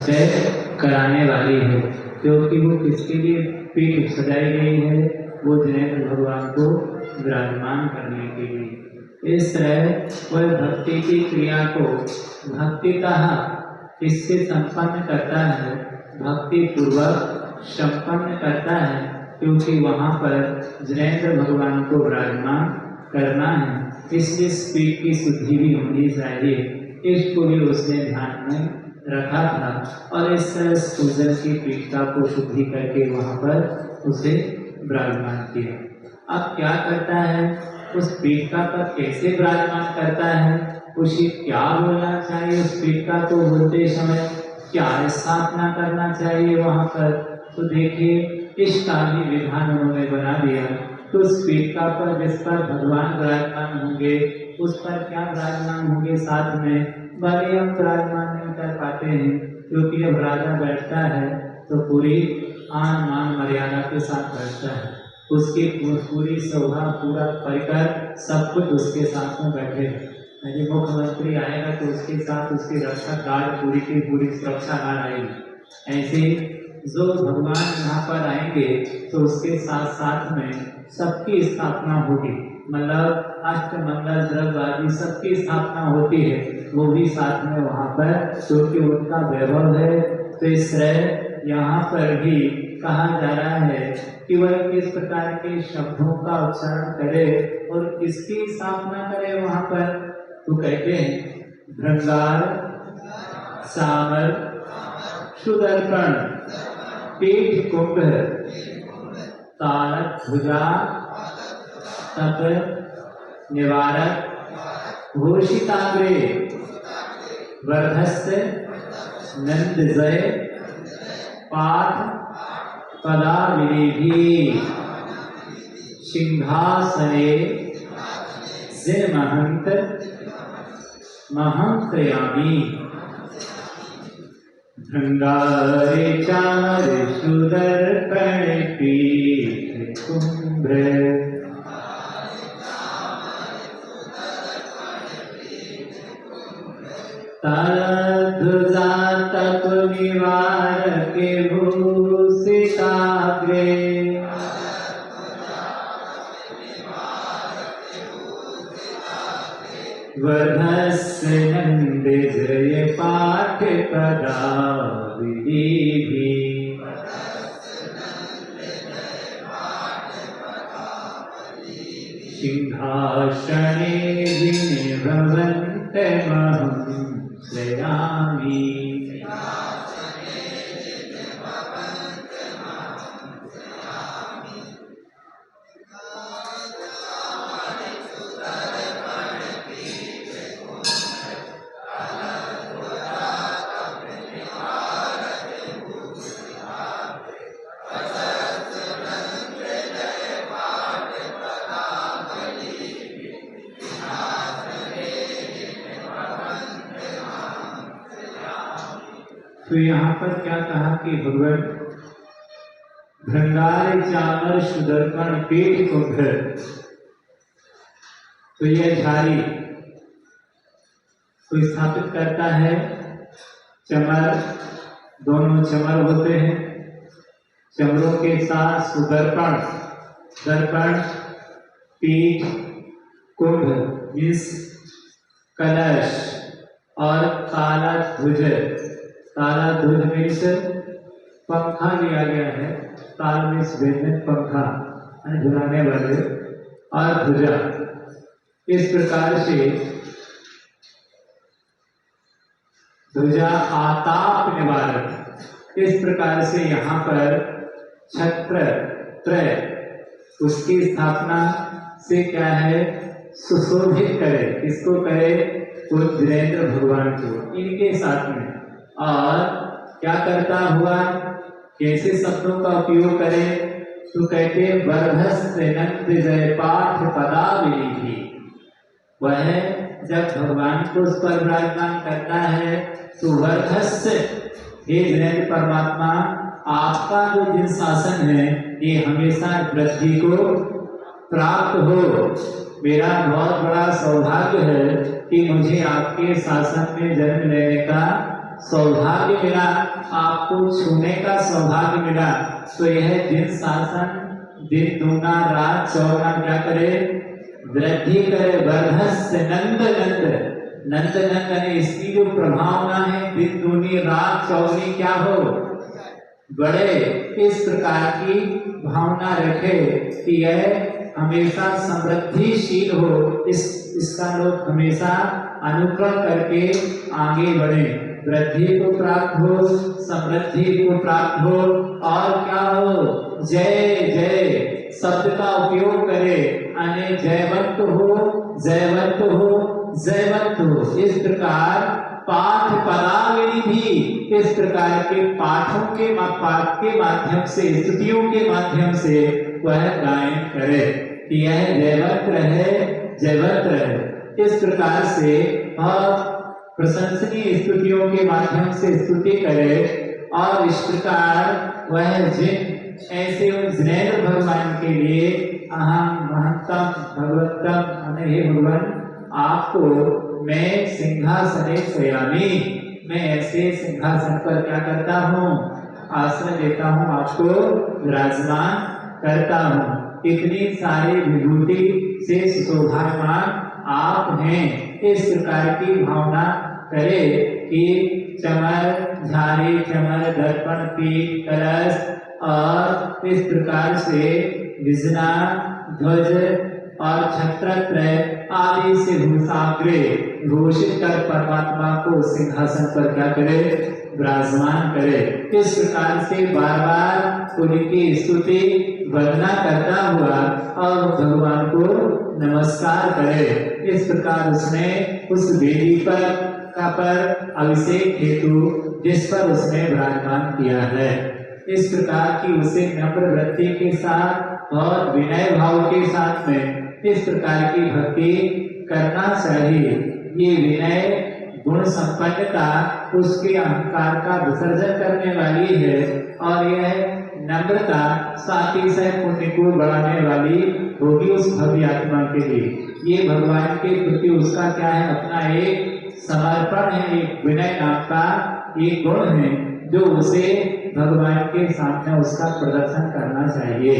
कराने वाली है, क्योंकि वो किसके लिए पीठ सजाई गई है, वो जिनेंद्र भगवान को विराजमान करने के लिए। इस तरह वह भक्ति की क्रिया को भक्तितः इससे संपन्न करता है, भक्ति पूर्वक संपन्न करता है, क्योंकि वहाँ पर जिनेंद्र भगवान को विराजमान करना है, इसलिए पीठ की शुद्धि भी होनी चाहिए। इसको भी उसने ध्यान में रखा था और इस तरह पूजन की पीठा को शुद्धि करके वहाँ पर उसे विराजमान किया। अब क्या करता है, उस पीठा पर कैसे विराजमान करता है, उसे क्या बोलना चाहिए, उस पीठा को बोलते समय क्या स्थापना करना चाहिए वहाँ पर, तो देखिए इसका भी विधान उन्होंने बना दिया। तो उस पीठा पर जिस पर भगवान विराजमान होंगे उस पर क्या विराजमान होंगे, साथ में भले हम विराजमान नहीं कर पाते हैं, क्योंकि जब राजा बैठता है तो पूरी आन मान मर्यादा के साथ बैठता है, उसकी पूरी शोभा पूरा परिकर सब कुछ उसके साथ में बैठे हैं। यदि मुख्यमंत्री आएगा तो उसके साथ उसकी रक्षा गार्ड पूरी की पूरी सुरक्षा गार्ड आएगी। ऐसे जो भगवान यहाँ पर आएंगे तो उसके साथ साथ में सबकी स्थापना होगी, मतलब अष्टमंगल द्रव्य आदि सबकी स्थापना होती है, वो भी साथ में वहाँ पर, क्योंकि उनका वैभव है। तो इस तरह यहाँ पर भी कहा जा रहा है कि वह किस प्रकार के शब्दों का उच्चारण करे और किसकी स्थापना करे वहाँ पर, तो कहते हैं भृंगार सामर सुदर्पण पीठ कुंभ तारक भुजा तप निवारक घोषिताग्रे वर्धस्य नंदजय पाठ पदाविधि सिंहासने जिनमहंत महंतयामी भृंगारे चार सुदर्पण पीठ कुंभ तलध्वजा तप निवारक भूषिताग्रे वर्धस्य नंदजय पाठ पदाविधि सिंहासने जिनभवन्तमहं श्रयामि। तो यहाँ पर क्या कहा कि भगवान भृंगार चामर सुदर्पण पीठ कुंभ, तो यह झाड़ी को स्थापित करता है। चमर, दोनों चमर होते हैं, चमरों के साथ सुदर्पण, दर्पण, पीठ, कुंभ इस कलश और काला ध्वज, काला ध्वज में पंखा लिया गया है, ताल में व्यंजन पंखा झुलाने वाले, और ध्वजा। इस प्रकार से ध्वजा आताप निवारक, इस प्रकार से यहाँ पर छत्र त्रय उसकी स्थापना से क्या है, सुशोभित करे, इसको करे तो जिनेंद्र भगवान को इनके साथ में। और क्या करता हुआ, कैसे शब्दों का उपयोग करे, तो कहते वर्धस्य नंदजय पाठ पदाविधि। वह जब भगवान को उस पर विराजमान करता है तो वर्धस्य, हे जिनेंद्र परमात्मा, आपका जो जिन शासन है ये हमेशा वृद्धि को प्राप्त हो। मेरा बहुत बड़ा सौभाग्य है कि मुझे आपके शासन में जन्म लेने का सौभाग्य मिला, आपको छूने का सौभाग्य मिला, तो यह दिन शासन दिन दूना रात चौगुना क्या करे, वृद्धि करे। वर्धस्य नंद नंद, नंद नंद इसकी जो प्रभावना है दिन दूनी रात चौगुनी क्या हो, बड़े। इस प्रकार की भावना रखे कि यह हमेशा समृद्धिशील हो, इसका लोग हमेशा अनुकरण करके आगे बढ़े, वृद्धि को प्राप्त हो, समृद्धि को प्राप्त हो, और क्या हो, जय जय शब्द का उपयोग करे, अने जयवंत हो, जयवंत हो, जयवंत हो। इस प्रकार पाठ पदावली भी इस प्रकार के पाठों के पाठ के माध्यम से, स्तुतियों के माध्यम से वह गायन करे कि यह जयवंत रहे, जयवंत रहे। इस प्रकार से प्रशंसनीय स्तुतियों के माध्यम से स्तुति करे, और इस प्रकार वह जिन ऐसे जिनेन्द्र भगवान के लिए अहम महत्तम भगवत्तम, हे भगवान आपको मैं सिंहासने शयामी, मैं ऐसे सिंहासन पर क्या करता हूँ, आसन देता हूँ, आपको विराजमान करता हूँ। इतनी सारी विभूति से शोभायमान आप हैं। इस प्रकार की भावना करे कि चमर झारी, चमर दर्पण पीठ कलश, और इस प्रकार से विजना ध्वज और छत्रत्रय आदि से भूषाग्रे घोषित कर परमात्मा को सिंहासन पर क्या करे, विराजमान करे। इस प्रकार से बार बार उनकी स्तुति वंदना करता हुआ और भगवान को नमस्कार करे। इस प्रकार उसने उस वेदी पर अभिषेक हेतु जिस पर उसने विराजमान किया है, इस प्रकार की उसे नम्र वृत्ति के साथ और विनय भाव के साथ में इस प्रकार की भक्ति करना चाहिए। ये विनय गुण संपन्नता उसके अहंकार का विसर्जन करने वाली है, और यह नम्रता साथ ही साथ पुण्य को बढ़ाने वाली होगी उस भव्य आत्मा के लिए। ये भगवान के प्रति उसका क्या है, अपना एक समर्पण है, एक विनय नाम का एक गुण है जो उसे भगवान के सामने उसका प्रदर्शन करना चाहिए।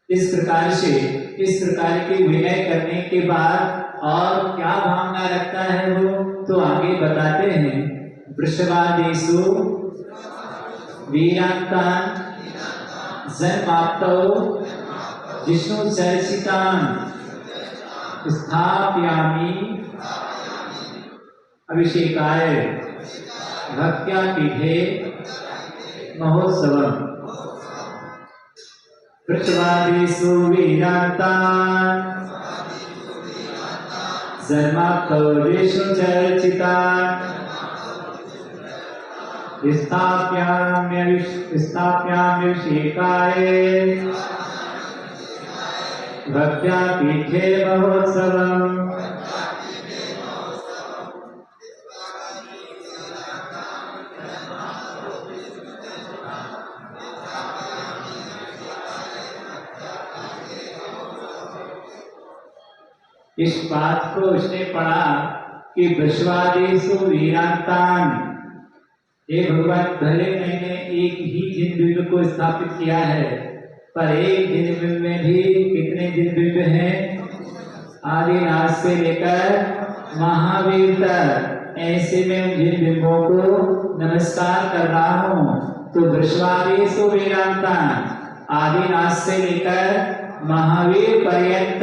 इस प्रकार से इस प्रकार के विनय करने के बाद और क्या भावना रखता है वो, तो आगे बताते हैं। वृषभादेषु वीरांतान जन्माप्तौ जिष्णु चर्चितान स्थापयामि अभिषेकाय भक्त्या पीठे महोत्सवम्। वृषभादेषु वीरांतान जन्माप्तौ जिष्णु चर्चितान स्थाप्याम्यभिषेकाय भक्त्या पीठे महोत्सवम्। इस बात को उसने पढ़ा कि वृषभादेषु वीरांतान, हे भगवान भले मैंने एक ही जिनबिंब को स्थापित किया है, पर एक जिनबिंब में भी कितने जिनबिंब हैं, आदिनाथ से लेकर महावीर तक, ऐसे में उन जिनबिंबों को नमस्कार कर रहा हूँ। तो वृषभादेषु वीरांतान, आदिनाथ से लेकर महावीर पर्यंत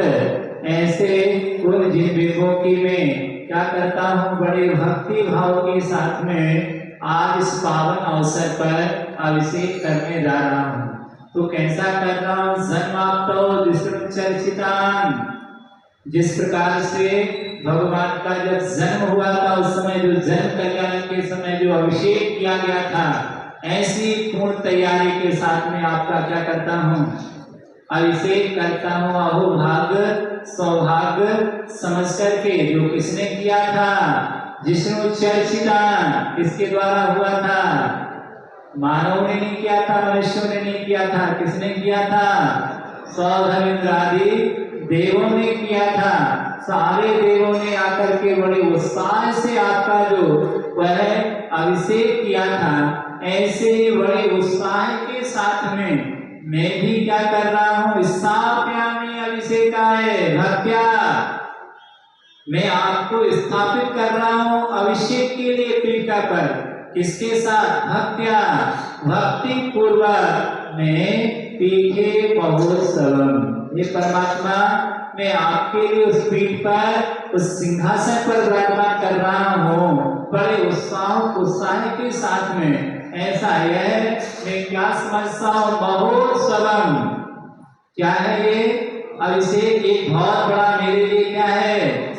ऐसे उन जिनबिंबों की मैं क्या करता हूँ, बड़े भक्ति भाव के साथ में आज इस पावन अवसर पर अभिषेक करने जा रहा हूँ। तो कैसा कर रहा हूँ, जन्माप्तौ जिष्णु चर्चितान, जिस प्रकार से भगवान का जब जन्म हुआ था उस समय जो जन्म कल्याण के समय जो अभिषेक किया गया था, ऐसी पूर्ण तैयारी के साथ में आपका क्या करता हूँ, अभिषेक करता हूँ। अहो भाग्य सौभाग्य समझ करके, जो किसने किया था, जिष्णु चर्चितान, किसके द्वारा हुआ था, मानव ने नहीं किया था, मनुष्यों ने नहीं किया था, किसने किया था, सौधर्मेंद्र आदि देवों ने किया था। सारे देवों ने आकर के बड़े उत्साह से आपका जो वह अभिषेक किया था, ऐसे बड़े उत्साह के साथ में मैं भी क्या कर रहा हूँ, स्थापया में अभिषेका है भक्त्या, मैं आपको स्थापित कर रहा हूँ अभिषेक के लिए पीठा पर। किसके साथ? भक्त्या, भक्ति पूर्वक मैं पीठे महोत्सवम, ये परमात्मा मैं आपके लिए उस पीठ पर, उस सिंहासन पर विराजमान कर रहा हूँ बड़े उत्साह के साथ में। ऐसा है, मैं क्या समझता हूँ, महोत्सवम क्या है ये? अभिषेक एक बहुत बड़ा मेरे लिए क्या है?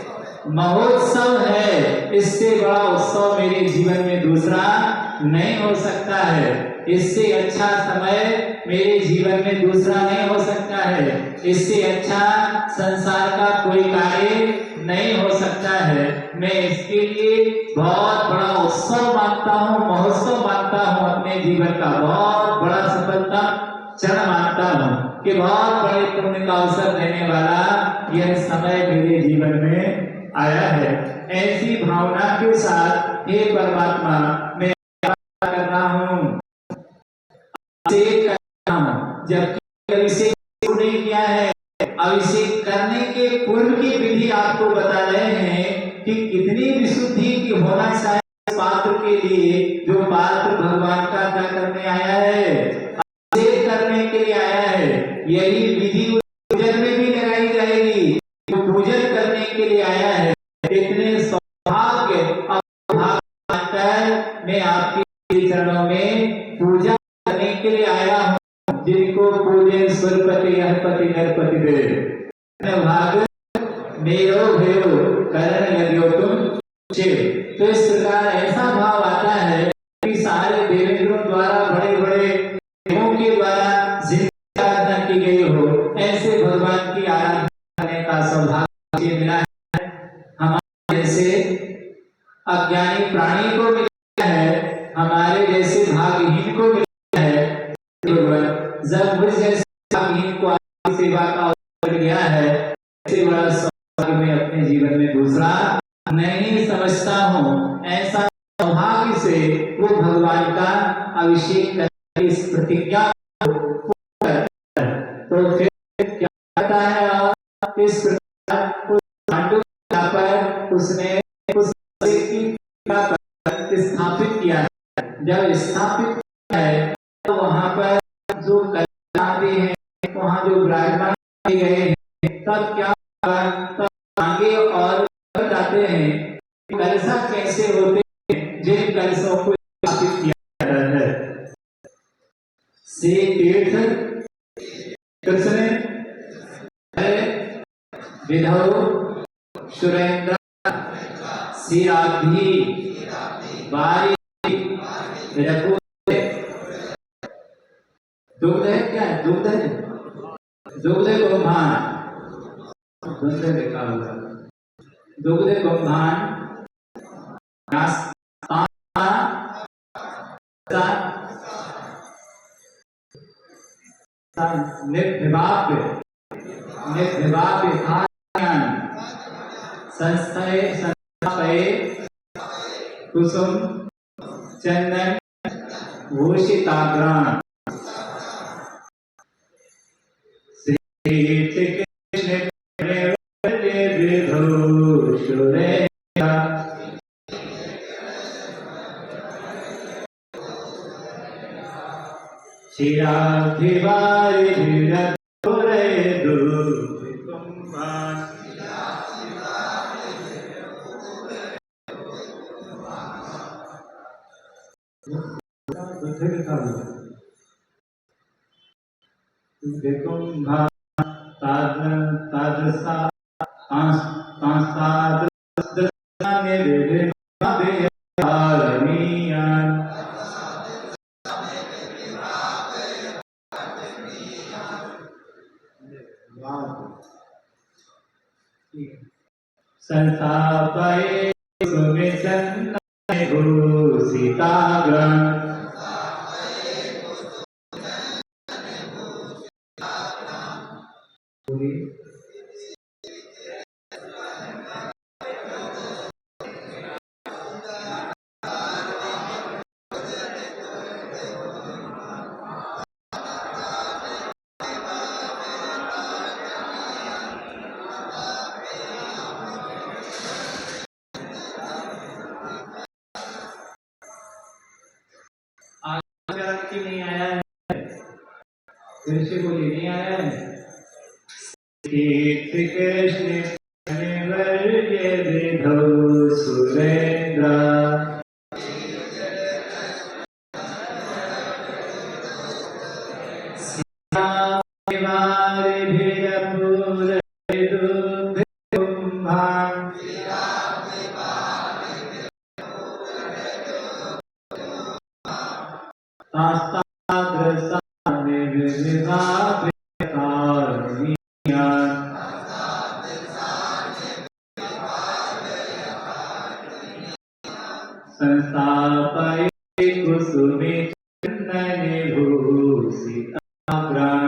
महोत्सव है। इससे बड़ा उत्सव मेरे जीवन में दूसरा नहीं हो सकता है। इससे अच्छा समय मेरे जीवन में दूसरा नहीं हो सकता है। इससे अच्छा संसार का कोई कार्य नहीं हो सकता है। मैं इसके लिए बहुत बड़ा उत्सव मानता हूँ, महोत्सव मानता हूँ, अपने जीवन का बहुत बड़ा सफलता क्षण मानता हूँ कि बहुत बड़े पुण्य का अवसर देने वाला यह समय मेरे जीवन में आया है। ऐसी भावना के साथ हे परमात्मा मैं कर रहा हूँ, जबकि अभिषेक नहीं किया है। अभिषेक करने के पूर्व की विधि आपको बता रहे हैं कि कितनी विशुद्धि की होना चाहिए पात्र के लिए, जो पात्र भगवान का क्या करने आया है, अभिषेक करने के लिए आया है। यही विधि पूजन में भी लगाई जाएगी, जो पूजन करने के लिए आया है। इतने सौभाग्य मैं आपके चरणों में पूजा करने के लिए आया हूँ, जिनको पूजे सुरपति अहपति नरपति दे भाग मेरो भयो करण यज्ञो तुम शिव। तो इस प्रकार ऐसा भाव आता है कि सारे देवेंद्रों द्वारा, बड़े बड़े देवों के द्वारा जिनकी आराधना की गई हो, ऐसे भगवान की आराधना करने का सौभाग्य मिला है। हमारे जैसे अज्ञानी प्राणी को मिला है, हमारे जैसे भाग्यहीन को मिला है। जब मुझ जैसे भाग्यहीन को आपकी सेवा का अवसर गया है, ऐसे बड़ा सौभाग्य मैं अपने जीवन में दूसरा नहीं समझता हूँ। ऐसा सौभाग्य से वो भगवान का अभिषेक करके इस प्रतिज्ञा तो फिर क्या कहता है, और इस प्रकार पर उसने उस स्थापित किया है। जब स्थापित किया है तो वहां पर जो कल्याण हैं, वहां जो विराजमान किए गए हैं, तब क्या तब आगे और बताते हैं कलशा कैसे होते हैं, जिन कलशों को स्थापित किया जाता है। से तीर्थ कृष्ण विधौ सुरेंद्र सिराधि बारी दुग्ध है, क्या है दुग्ध है, दुग्ध गोभान, दुग्ध लिखा हुआ, दुग्ध गोभान निर्भिभाव्य संस्थापये कुसुम चंदन भूषिताग्राम श्री कृष्ण शिराधिवारि विरतोरे दुर्गुम्भान दुर्गुम्भान तादृशा संस्थापये सुमिचंदन भूषिताग्राम फिर से बोलिए, नहीं आया है? श्री कृष्ण वर्य विधौ सुरेंद्र संस्थापय कुसुमे चंदने भूषिताभ्रां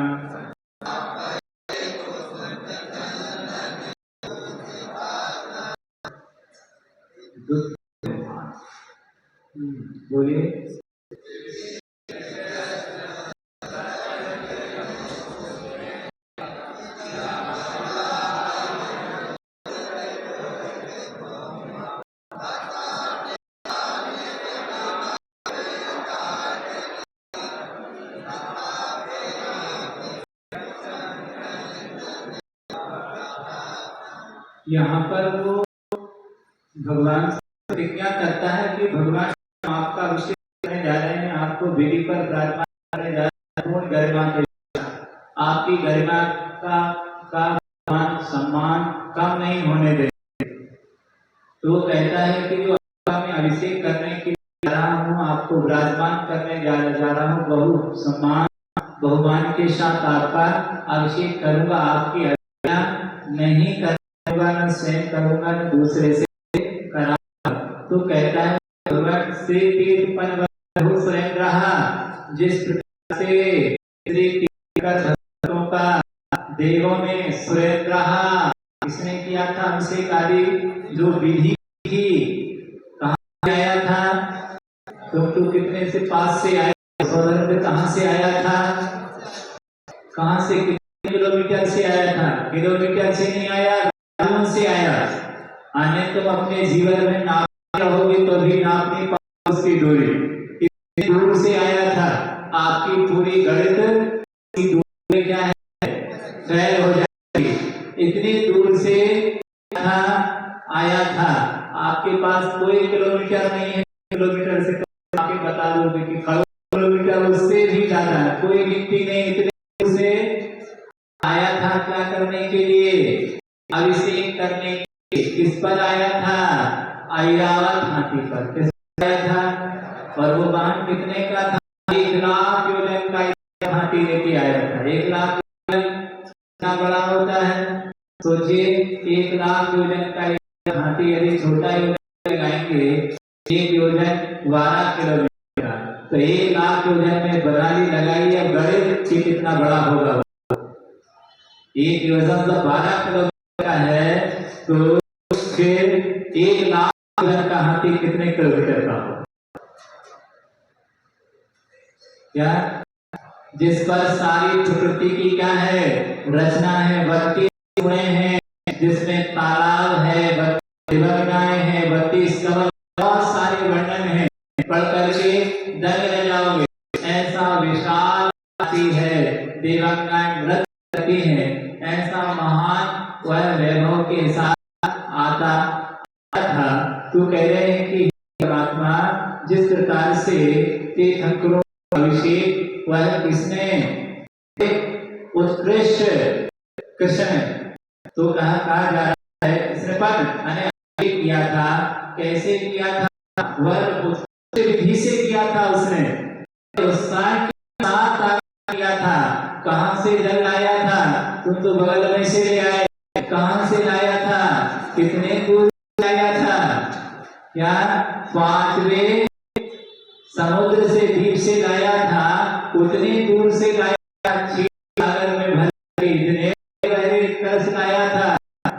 बोलिए। यहाँ पर वो भगवान से प्रतिज्ञा करता है कि भगवान आपका अभिषेक करने जा रहे हैं, आपको वेदी पर विराजमान करने जा रहे हैं, पूर्ण गरिमा के आपकी गरिमा का मान सम्मान कम नहीं होने देंगे। तो कहता है कि जो मैं अभिषेक करने के लिए जा रहा हूँ, आपको विराजमान करने जा रहा हूँ, बहु सम्मान बहुमान के साथ आपका अभिषेक करूंगा, आपकी हत्या नहीं करूंगा, न स्वयं करूंगा, न दूसरे से कराऊंगा। तो कहता है भगवान से जिस प्रकार से भक्तों का देवों में सुरेंद्र इसने किया था अभिषेक आदि जो विधि थी, कहाँ से आया था? तुम कितने से पास से आए? सौदर कहाँ से आया था? कहाँ से, कितने किलोमीटर से आया था? किलोमीटर से नहीं आया, गाड़ियों से आया। आने तुम अपने जीवन में नाप रहोगे तो भी नाप नहीं पाओगे उसकी दूरी। इतनी दूर से आया था, आपकी पूरी गणित की दूरी क्या है? फैल हो जाएगी। इतनी दूर से आया था, आपके पास कोई किलोमीटर नहीं है, किलोमीटर से तो आपके बता दोगे कि किलोमीटर उससे भी ज्यादा है, कोई गिनती नहीं। इतने दूर से आया था क्या करने के लिए? अभिषेक करने के लिए। किस पर आया था? ऐरावत हाथी पर। किस पर आया था? और वो वाहन कितने का था? 1 लाख योजन का हाथी लेके आया था। 1 लाख कितना बड़ा होता है सोचिए। 1 लाख योजन का हाथी यदि छोटा योजन लगाएंगे, 1 योजन 12 किलोमीटर, तो 1 लाख योजन में बनाली लगाइए, गणित की कितना बड़ा होगा। 1 योजन तो 12 किलोमीटर का है, तो फिर 1 लाख योजन का हाथी कितने किलोमीटर का हो? क्या? जिस पर सारी प्रकृति की क्या है? रचना है, 32 हुए हैं, जिसमें तालाब है, 32 गंगाएं हैं, 32 कमल, बहुत सारे वर्णन है, पढ़ करके दंग रह जाओगे। ऐसा विशाल है, देवगंगाएं व्रत करती है, ऐसा महान वह वैभव के साथ आता था। तो कह रहे हैं कि परमात्मा जिस प्रकार से तीर्थंकरों अभिषेक वह किसने? उत्कृष्ट कृष्ण। तो कहा जा रहा है इसने पर किया था। कैसे किया था? वह विधि से किया था, उसने उत्साह के साथ किया था। कहां से जल लाया था? तुम तो बगल में से ले आए। कहां से लाया था? कितने दूर लाया था? क्या 5वें समुद्र से द्वीप से लाया था? उतनी दूर से लाया था, सागर में भर के इतने गहरे कलश लाया था।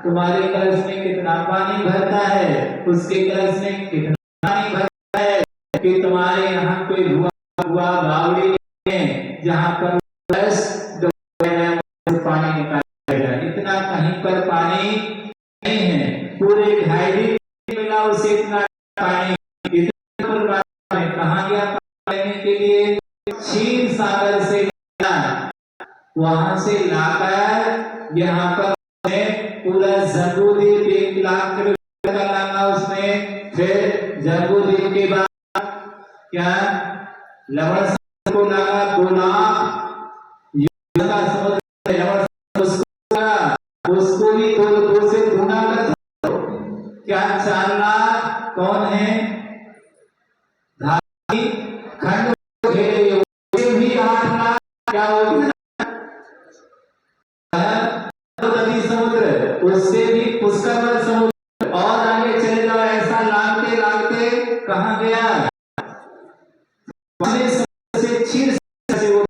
तुम्हारे कलश में कितना पानी भरता है? उसके कलश में कितना पानी भरता है कि तुम्हारे यहाँ कोई हुआ बावड़ी है जहाँ पर कलश पानी निकालेगा। इतना कहीं पर पानी नहीं है। पूरे 2.5 दिन मिला उसे इतना पानी। इतना कहाँ गया लेने के लिए? क्षीर सागर से लाया, वहां से लाकर यहाँ पर पूरा जम्बूद्वीप 1 लाख किलोमीटर का लाना उसने। फिर जम्बूद्वीप के बाद क्या लवण सागर को लाना 2 लाख का समुद्र, लवण उसको भी 2 से गुना कर, क्या 4 लाख कौन है धारी खंड घेरे, भी 8 लाख क्या होगी नदी समुद्र, उससे भी पुष्कर समुद्र, और आगे चले जाओ ऐसा लांगते लांगते कहां गया से क्षीर से वो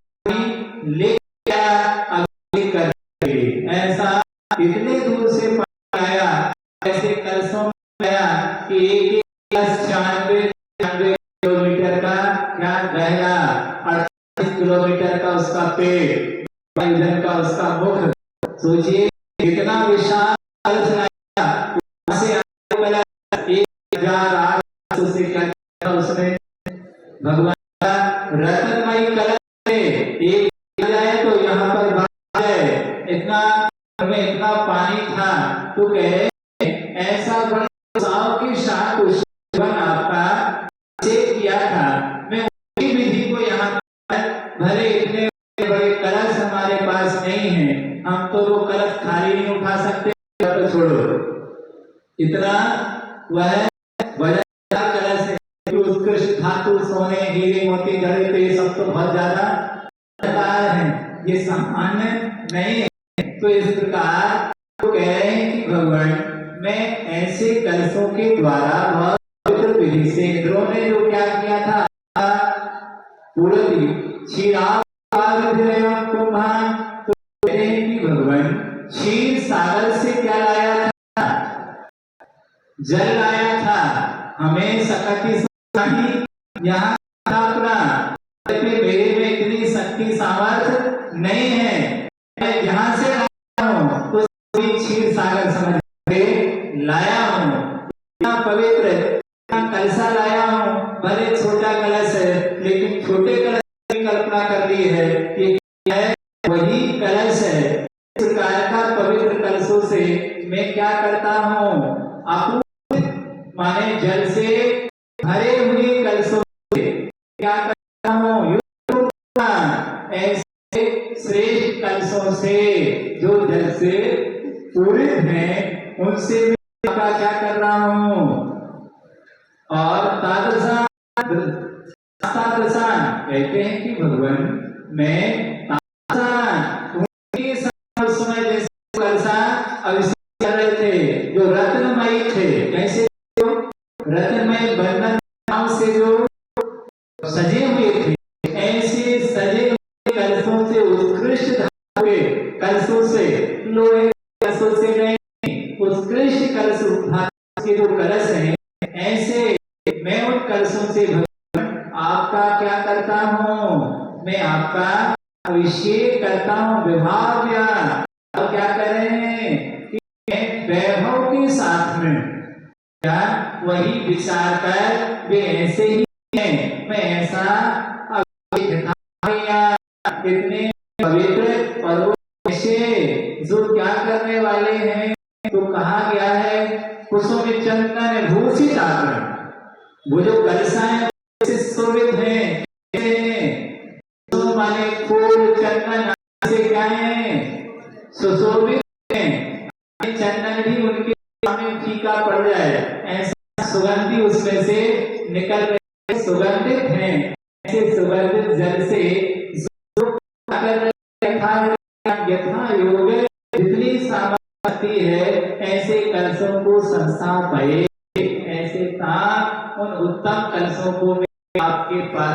ले गया अग्नि करके, ऐसा इतने दूर से पानी आया, ऐसे कलशों में आया कि 1 किलोमीटर का क्या गहरा, 38 किलोमीटर का उसका पेट, इधर का उसका मुख। सोचिए कितना विशाल कलश लाया, वहां से 1800 से क्या उसने भगवान का रत्नमयी कलश एक जाए तो यहाँ पर बात है, इतना में इतना पानी था, तो कह रहे ऐसा बड़ा की शाख आपका किया था, मैं उसी विधि को यहाँ भले इतने बड़े कलश हमारे पास नहीं है, हम तो वो कलश खाली नहीं उठा सकते, तो छोड़ो, इतना वह वजनदार कलश है, उत्कृष्ट धातु सोने हीरे मोती जड़े ये सब तो बहुत ज्यादा है, ये सामान्य नहीं है। तो इस प्रकार तो कह रहे हैं कि भगवान मैं ऐसे कलशों के द्वारा बहुत पवित्र विधि से इंद्रों ने जो क्या किया था, पूरे भगवान क्षीर सागर से क्या लाया था, जल लाया था, हमें सकती यहाँ मेरे में इतनी शक्ति सामर्थ्य नहीं है, मैं यहाँ से लाया हूँ तो क्षीर सागर समझ के लाया हूँ, इतना पवित्र कलशा लाया हूँ, भले छोटा कलश है लेकिन छोटे कलश की कल्पना कर दी है, ये है वही कलश है। इस प्रकार का पवित्र कलशों से मैं क्या करता हूँ, अपूर्व माने जल से भरे हुए कलशों से क्या करता हूँ, ऐसे श्रेष्ठ कलशों से जो जल से पूरित हैं उनसे मैं क्या कर रहा हूँ, और तादृशान कहते हैं कि भगवान मैं उनके समय जैसे कलशा अभिषेक कर रहे थे जो रत्नमयी थे, कैसे रत्नमय बंधन से जो सजे हुए थे, ऐसे सजे हुए कलशों से, उत्कृष्ट धातु के कलशों से, लोहे के कलशों से नहीं, उत्कृष्ट कलश धातु के जो कलश हैं, ऐसे मैं उन कलशों से भगवान आपका क्या करता हूँ, मैं आपका अभिषेक करता हूँ, विभाग या और क्या कर रहे हैं कि वैभव के साथ में क्या वही विचार कर वे ऐसे ही हैं, मैं ऐसा इतने पवित्र और ऐसे जो क्या करने वाले हैं, तो कहा गया है कुसुम चंदन भूषित आकर, वो जो कलशाएं शोभित हैं, तो माने फूल चंदन से क्या है सुशोभित हैं, चंदन भी उनके सामने फीका पड़ जाए, ऐसा सुगंधी उसमें से निकल रहे, सुगंधित हैं, ऐसे सुगंधित जल से यथा योग जितनी सामर्थ्य है ऐसे कलशों को संस्था पाए, ऐसे था उन उत्तम कलशों को आपके पार